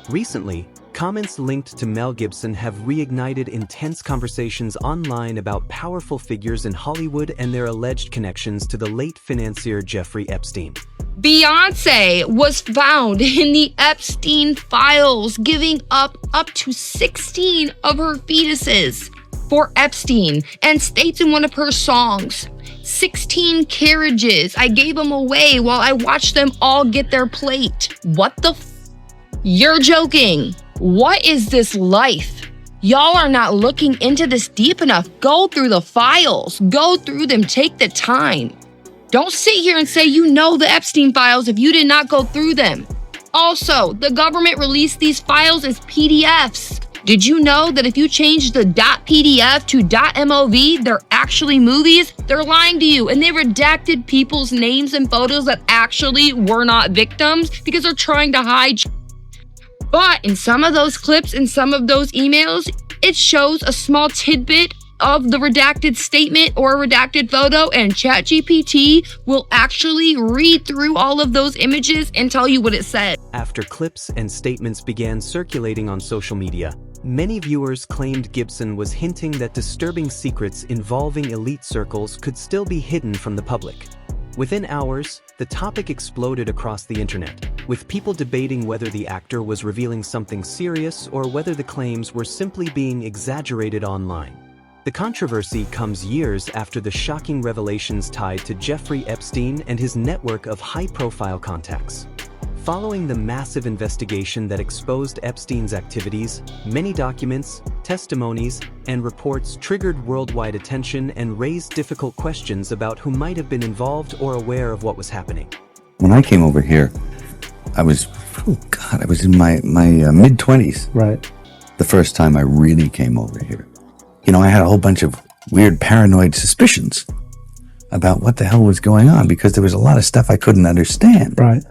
Recently, comments linked to Mel Gibson have reignited intense conversations online about powerful figures in Hollywood and their alleged connections to the late financier Jeffrey Epstein. Beyonce was found in the Epstein files, giving up to 16 of her fetuses for Epstein, and states in one of her songs, 16 carriages. I gave them away while I watched them all get their plate. What the You're joking. What is this life? Y'all are not looking into this deep enough. Go through the files. Go through them. Take the time. Don't sit here and say you know the Epstein files if you did not go through them. Also, the government released these files as PDFs. Did you know that if you change the .pdf to .mov, they're actually movies? They're lying to you, and they redacted people's names and photos that actually were not victims because they're trying to hide. But in some of those clips and some of those emails, it shows a small tidbit of the redacted statement or a redacted photo, and ChatGPT will actually read through all of those images and tell you what it said. After clips and statements began circulating on social media, many viewers claimed Gibson was hinting that disturbing secrets involving elite circles could still be hidden from the public. Within hours, the topic exploded across the internet, with people debating whether the actor was revealing something serious or whether the claims were simply being exaggerated online. The controversy comes years after the shocking revelations tied to Jeffrey Epstein and his network of high-profile contacts. Following the massive investigation that exposed Epstein's activities, many documents, testimonies, and reports triggered worldwide attention and raised difficult questions about who might have been involved or aware of what was happening. When I came over here, I was in my mid-20s. Right. The first time I really came over here. You know, I had a whole bunch of weird paranoid suspicions about what the hell was going on because there was a lot of stuff I couldn't understand. Right.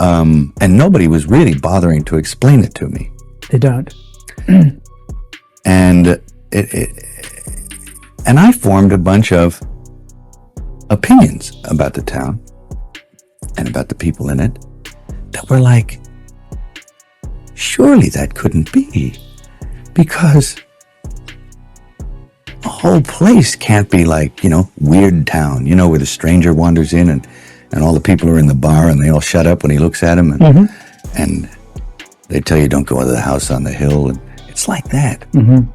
And nobody was really bothering to explain it to me. They don't. And and I formed a bunch of opinions about the town and about the people in it that were like, surely that couldn't be, because a whole place can't be like, Weird Town, where the stranger wanders in and all the people are in the bar and they all shut up when he looks at them and they tell you don't go into the house on the hill, and it's like that. And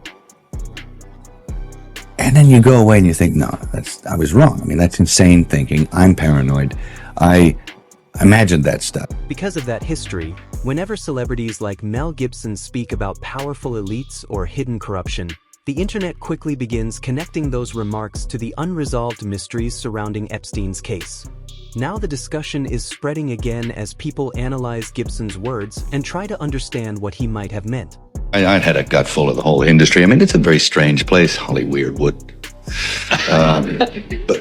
then you go away and you think, no, I was wrong. I mean, that's insane thinking. I'm paranoid. I imagined that stuff. Because of that history, whenever celebrities like Mel Gibson speak about powerful elites or hidden corruption, the internet quickly begins connecting those remarks to the unresolved mysteries surrounding Epstein's case. Now the discussion is spreading again as people analyze Gibson's words and try to understand what he might have meant. I had a gut full of the whole industry. I mean, it's a very strange place, Hollywood. But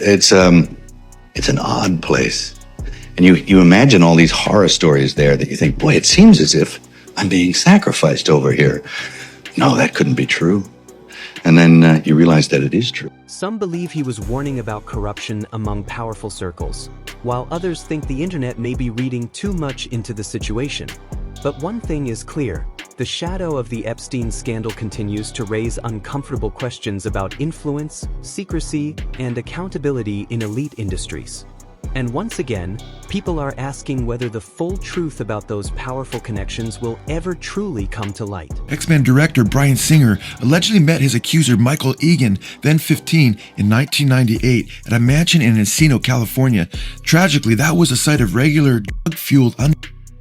it's an odd place. And you imagine all these horror stories there that you think, boy, it seems as if I'm being sacrificed over here. No, that couldn't be true. And then you realize that it is true. Some believe he was warning about corruption among powerful circles, while others think the internet may be reading too much into the situation. But one thing is clear: the shadow of the Epstein scandal continues to raise uncomfortable questions about influence, secrecy, and accountability in elite industries. And once again, people are asking whether the full truth about those powerful connections will ever truly come to light. X-Men director Bryan Singer allegedly met his accuser Michael Egan, then 15, in 1998 at a mansion in Encino, California. Tragically, that was a site of regular drug-fueled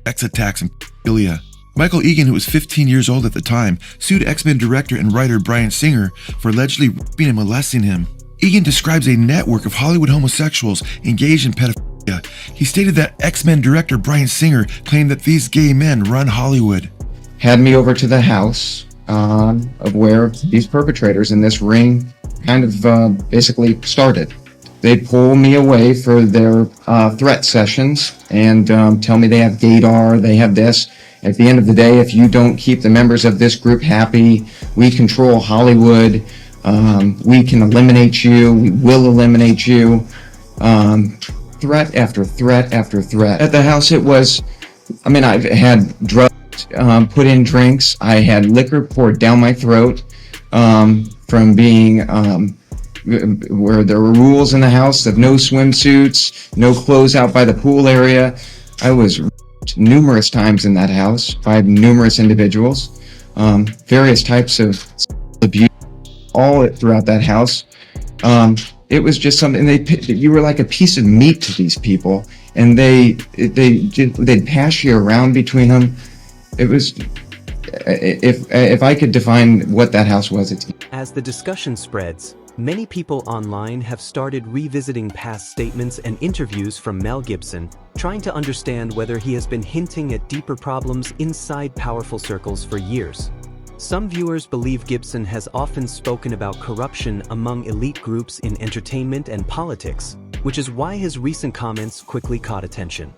sex attacks and pedophilia. Michael Egan, who was 15 years old at the time, sued X-Men director and writer Bryan Singer for allegedly raping and molesting him. Egan describes a network of Hollywood homosexuals engaged in pedophilia. He stated that X-Men director Bryan Singer claimed that these gay men run Hollywood. Had me over to the house of where these perpetrators in this ring kind of basically started. They'd pull me away for their threat sessions and tell me they have gaydar, they have this. At the end of the day, if you don't keep the members of this group happy, we control Hollywood. We can eliminate you. We will eliminate you. Threat after threat after threat. At the house, I've had drug put in drinks. I had liquor poured down my throat from being where there were rules in the house of no swimsuits, no clothes out by the pool area. I was raped numerous times in that house by numerous individuals, various types of abuse, all throughout that house. It was just something you were like a piece of meat to these people, and they'd pass you around between them. It was, if I could define what that house was, it's. As the discussion spreads, many people online have started revisiting past statements and interviews from Mel Gibson, trying to understand whether he has been hinting at deeper problems inside powerful circles for years. Some viewers believe Gibson has often spoken about corruption among elite groups in entertainment and politics, which is why his recent comments quickly caught attention.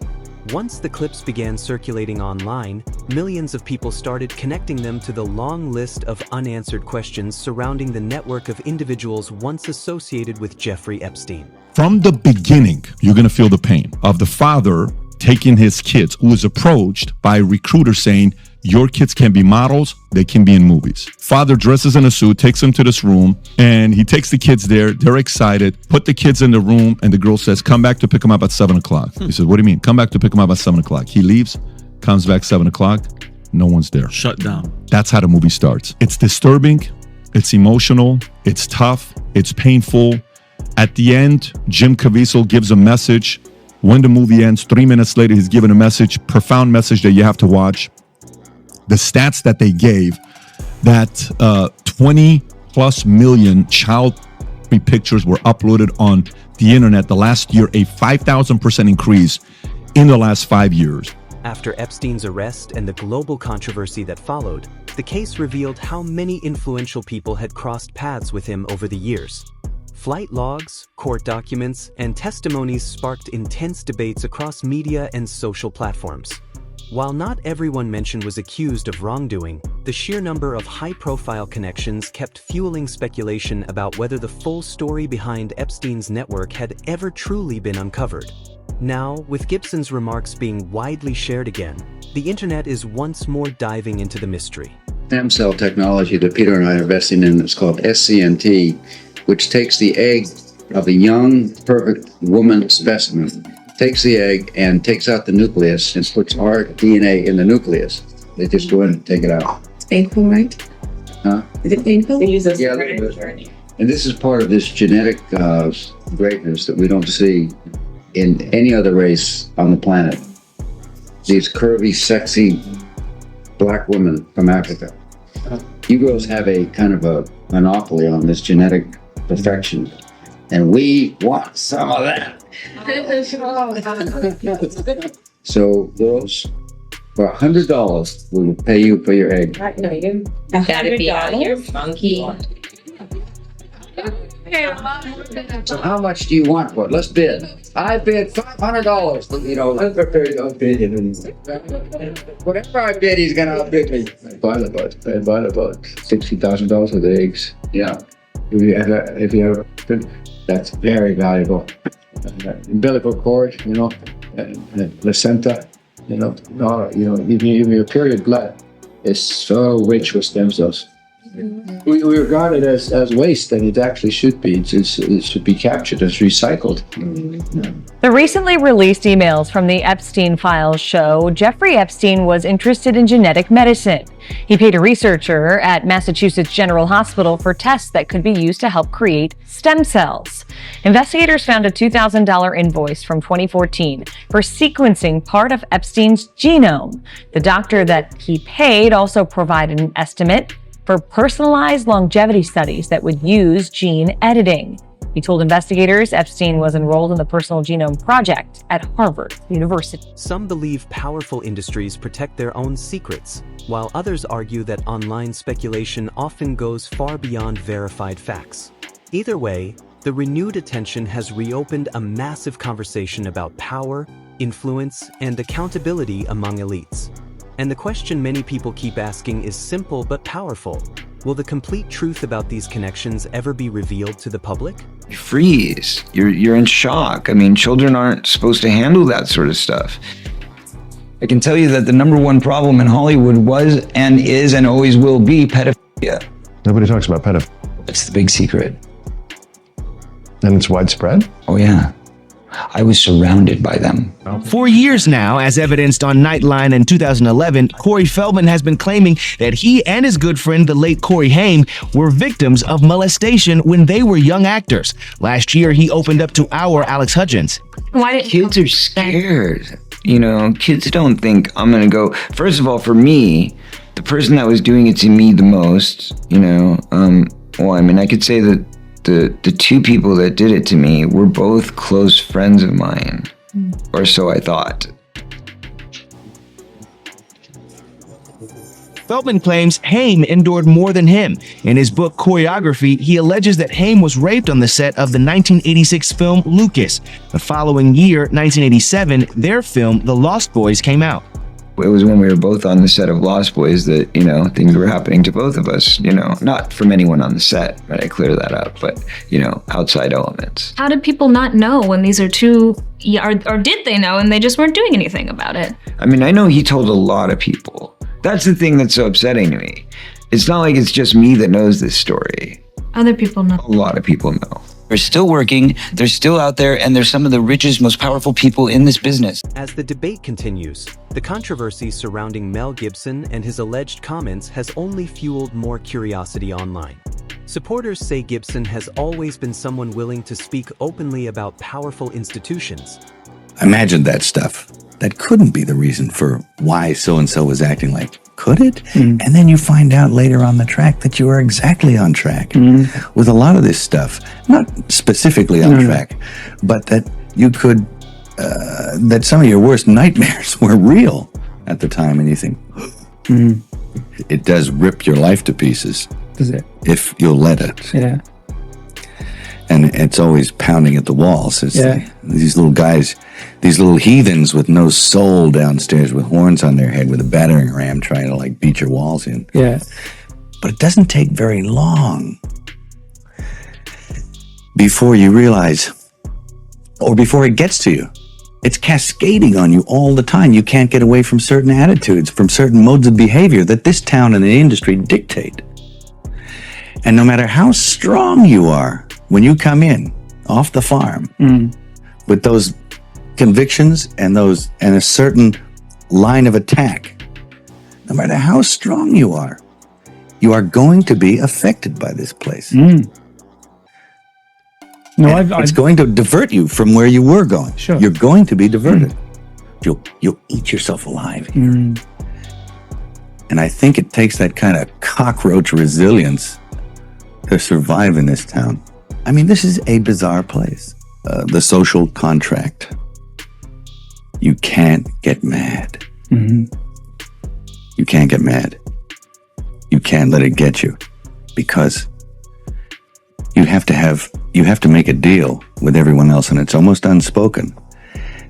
Once the clips began circulating online, millions of people started connecting them to the long list of unanswered questions surrounding the network of individuals once associated with Jeffrey Epstein. From the beginning, you're going to feel the pain of the father taking his kids, who was approached by a recruiter saying, your kids can be models, they can be in movies. Father dresses in a suit, takes them to this room, and he takes the kids there. They're excited, put the kids in the room, and the girl says, come back to pick them up at 7 o'clock. He says, what do you mean? Come back to pick them up at 7 o'clock. He leaves, comes back 7 o'clock, no one's there. Shut down. That's how the movie starts. It's disturbing, it's emotional, it's tough, it's painful. At the end, Jim Caviezel gives a message. When the movie ends, 3 minutes later, he's given a message, profound message that you have to watch. The stats that they gave, that 20 plus million child pictures were uploaded on the internet the last year, a 5,000% increase in the last 5 years. After Epstein's arrest and the global controversy that followed, the case revealed how many influential people had crossed paths with him over the years. Flight logs, court documents, and testimonies sparked intense debates across media and social platforms. While not everyone mentioned was accused of wrongdoing, the sheer number of high-profile connections kept fueling speculation about whether the full story behind Epstein's network had ever truly been uncovered. Now, with Gibson's remarks being widely shared again, the internet is once more diving into the mystery. Stem cell technology that Peter and I are investing in is called SCNT, which takes the egg of a young, perfect woman specimen, takes the egg and takes out the nucleus and puts our DNA in the nucleus. They just go in and take it out. It's painful, right? Huh? Is it painful? They use Yeah, a little bit. And this is part of this genetic greatness that we don't see in any other race on the planet. These curvy, sexy black women from Africa. You girls have a kind of a monopoly on this genetic perfection, and we want some of that. So, girls, for $100, we will pay you for your egg. No, you gotta be out here funky. So, how much do you want for it? Let's bid. I bid $500. You know, I'm prepared to outbid him. Whatever I bid, he's gonna outbid me. I bought about $60,000 worth of eggs. Yeah. If you have, that's very valuable. Umbilical cord, you know, placenta, even your period blood is so rich with stem cells. We regard it as waste, and it actually should be. It should be captured as recycled. The recently released emails from the Epstein files show Jeffrey Epstein was interested in genetic medicine. He paid a researcher at Massachusetts General Hospital for tests that could be used to help create stem cells. Investigators found a $2,000 invoice from 2014 for sequencing part of Epstein's genome. The doctor that he paid also provided an estimate for personalized longevity studies that would use gene editing. He told investigators Epstein was enrolled in the Personal Genome Project at Harvard University. Some believe powerful industries protect their own secrets, while others argue that online speculation often goes far beyond verified facts. Either way, the renewed attention has reopened a massive conversation about power, influence, and accountability among elites. And the question many people keep asking is simple but powerful. Will the complete truth about these connections ever be revealed to the public? You freeze. You're in shock. I mean, children aren't supposed to handle that sort of stuff. I can tell you that the number one problem in Hollywood was and is and always will be pedophilia. Nobody talks about pedophilia. It's the big secret. And it's widespread? Oh yeah. I was surrounded by them. For years now, as evidenced on Nightline in 2011, Corey Feldman has been claiming that he and his good friend, the late Corey Haim, were victims of molestation when they were young actors. Last year, he opened up to our Alex Hudgens. Why did Kids are scared. You know, kids don't think I'm gonna go. First of all, for me, the person that was doing it to me the most, you know, well, I mean, I could say that the two people that did it to me were both close friends of mine, or so I thought. Feldman claims Haim endured more than him. In his book Choreography, he alleges that Haim was raped on the set of the 1986 film Lucas. The following year, 1987, their film The Lost Boys came out. It was when we were both on the set of Lost Boys that, you know, things were happening to both of us, you know, not from anyone on the set, right? I clear that up, but, you know, outside elements. How did people not know when these are two, or did they know and they just weren't doing anything about it? I mean, I know he told a lot of people. That's the thing that's so upsetting to me. It's not like it's just me that knows this story. Other people know. A lot of people know. They're still working, they're still out there, and they're some of the richest, most powerful people in this business. As the debate continues, the controversy surrounding Mel Gibson and his alleged comments has only fueled more curiosity online. Supporters say Gibson has always been someone willing to speak openly about powerful institutions. Imagine that stuff. That couldn't be the reason for why so-and-so was acting like. Could it? And then you find out later on the track that you are exactly on track with a lot of this stuff. Not specifically on track, but that you could, that some of your worst nightmares were real at the time. And you think, it does rip your life to pieces. Does it? If you'll let it. Yeah. And it's always pounding at the walls. It's these little guys, these little heathens with no soul downstairs with horns on their head with a battering ram trying to like beat your walls in. Yeah. But it doesn't take very long before you realize, or before it gets to you. It's cascading on you all the time. You can't get away from certain attitudes, from certain modes of behavior that this town and the industry dictate. And no matter how strong you are, when you come in off the farm with those convictions and a certain line of attack, no matter how strong you are going to be affected by this place. No, it's going to divert you from where you were going. Sure. You're going to be diverted. You'll eat yourself alive here. And I think it takes that kind of cockroach resilience to survive in this town. I mean, this is a bizarre place. The social contract. You can't get mad. You can't get mad. You can't let it get you, because you have to make a deal with everyone else, and it's almost unspoken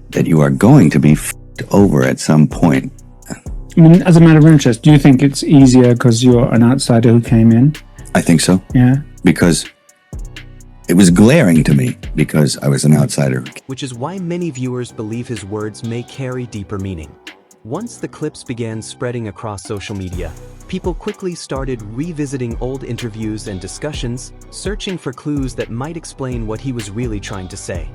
that you are going to be f***ed over at some point. I mean, as a matter of interest, do you think it's easier because you're an outsider who came in? I think so. Yeah. Because it was glaring to me, because I was an outsider. Which is why many viewers believe his words may carry deeper meaning. Once the clips began spreading across social media, people quickly started revisiting old interviews and discussions, searching for clues that might explain what he was really trying to say.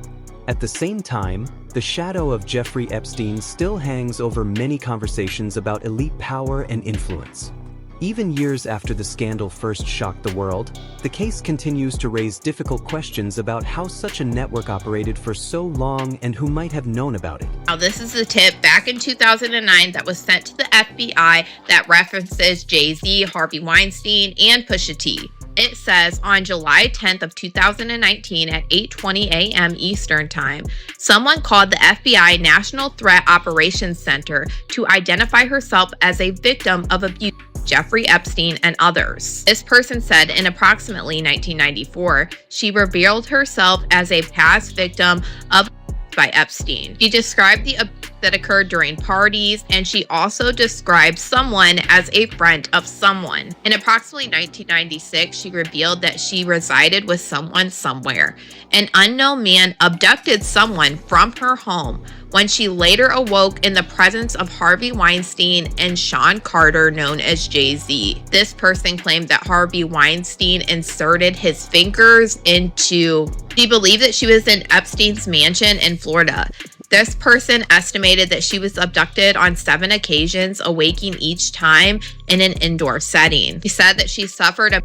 At the same time, the shadow of Jeffrey Epstein still hangs over many conversations about elite power and influence. Even years after the scandal first shocked the world, the case continues to raise difficult questions about how such a network operated for so long and who might have known about it. Now, this is a tip back in 2009 that was sent to the FBI that references Jay-Z, Harvey Weinstein, and Pusha T. It says, on July 10th of 2019 at 8:20 a.m. Eastern Time, someone called the FBI National Threat Operations Center to identify herself as a victim of abuse. Jeffrey Epstein, and others. This person said in approximately 1994, she revealed herself as a past victim of by Epstein. She described the that occurred during parties, and she also described someone as a friend of someone. In approximately 1996, she revealed that she resided with someone somewhere. An unknown man abducted someone from her home when she later awoke in the presence of Harvey Weinstein and Sean Carter, known as Jay-Z. This person claimed that Harvey Weinstein inserted his fingers into... She believed that she was in Epstein's mansion in Florida. This person estimated that she was abducted on 7 occasions, awaking each time in an indoor setting. He said that she suffered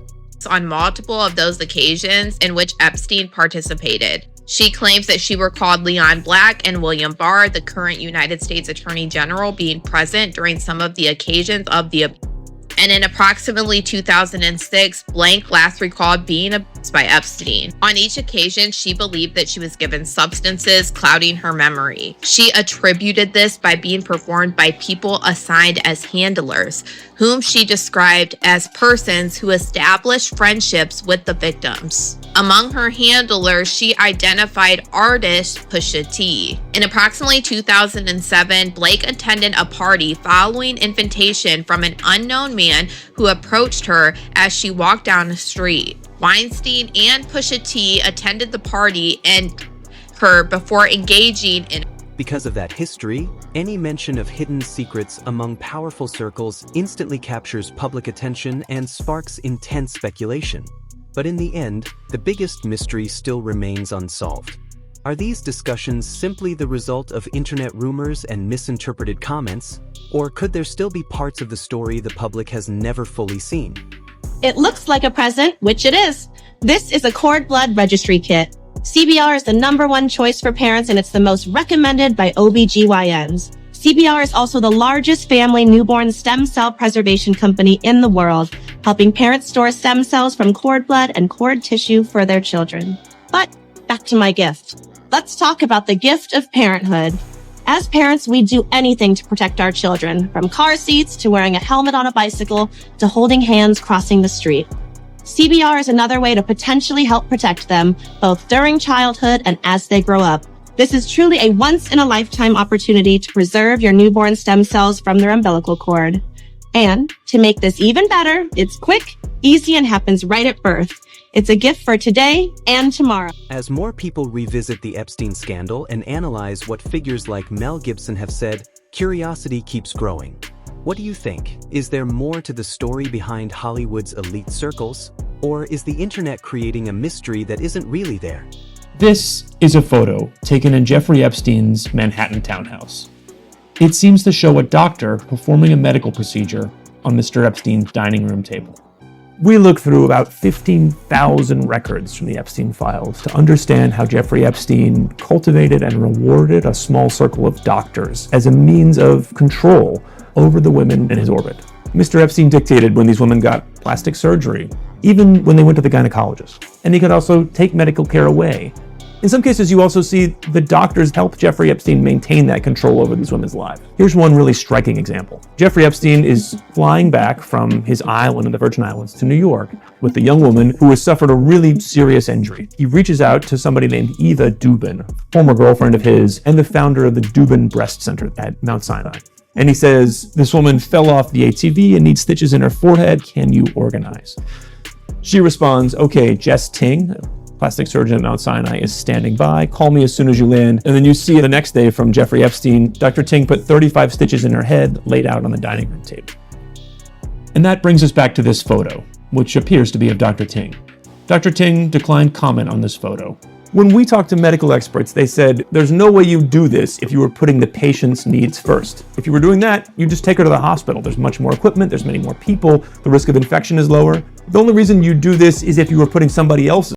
on multiple of those occasions in which Epstein participated. She claims that she recalled Leon Black and William Barr, the current United States Attorney General, being present during some of the occasions of the abuse. And in approximately 2006, Blank last recalled being abused by Epstein. On each occasion, she believed that she was given substances clouding her memory. She attributed this by being performed by people assigned as handlers, whom she described as persons who established friendships with the victims. Among her handlers, she identified artist Pusha T. In approximately 2007, Blake attended a party following invitation from an unknown man who approached her as she walked down the street. Weinstein and Pusha T attended the party and her before engaging in... Because of that history, any mention of hidden secrets among powerful circles instantly captures public attention and sparks intense speculation. But in the end, the biggest mystery still remains unsolved. Are these discussions simply the result of internet rumors and misinterpreted comments, or could there still be parts of the story the public has never fully seen? It looks like a present, which it is. This is a cord blood registry kit. CBR is the #1 choice for parents, and it's the most recommended by OBGYNs. CBR is also the largest family newborn stem cell preservation company in the world, helping parents store stem cells from cord blood and cord tissue for their children. But back to my gift. Let's talk about the gift of parenthood. As parents, we do anything to protect our children, from car seats to wearing a helmet on a bicycle to holding hands crossing the street. CBR is another way to potentially help protect them, both during childhood and as they grow up. This is truly a once-in-a-lifetime opportunity to preserve your newborn stem cells from their umbilical cord. And to make this even better, it's quick, easy, and happens right at birth. It's a gift for today and tomorrow. As more people revisit the Epstein scandal and analyze what figures like Mel Gibson have said, curiosity keeps growing. What do you think? Is there more to the story behind Hollywood's elite circles? Or is the internet creating a mystery that isn't really there? This is a photo taken in Jeffrey Epstein's Manhattan townhouse. It seems to show a doctor performing a medical procedure on Mr. Epstein's dining room table. We looked through about 15,000 records from the Epstein files to understand how Jeffrey Epstein cultivated and rewarded a small circle of doctors as a means of control over the women in his orbit. Mr. Epstein dictated when these women got plastic surgery, even when they went to the gynecologist. And he could also take medical care away. In some cases, you also see the doctors help Jeffrey Epstein maintain that control over these women's lives. Here's one really striking example. Jeffrey Epstein is flying back from his island in the Virgin Islands to New York with a young woman who has suffered a really serious injury. He reaches out to somebody named Eva Dubin, former girlfriend of his and the founder of the Dubin Breast Center at Mount Sinai. And he says, this woman fell off the ATV and needs stitches in her forehead. Can you organize? She responds, okay, Jess Ting, plastic surgeon at Mount Sinai, is standing by. Call me as soon as you land. And then you see the next day from Jeffrey Epstein, Dr. Ting put 35 stitches in her head laid out on the dining room table. And that brings us back to this photo, which appears to be of Dr. Ting. Dr. Ting declined comment on this photo. When we talked to medical experts, they said, there's no way you do this if you were putting the patient's needs first. If you were doing that, you just take her to the hospital. There's much more equipment, there's many more people, the risk of infection is lower. The only reason you do this is if you were putting somebody else's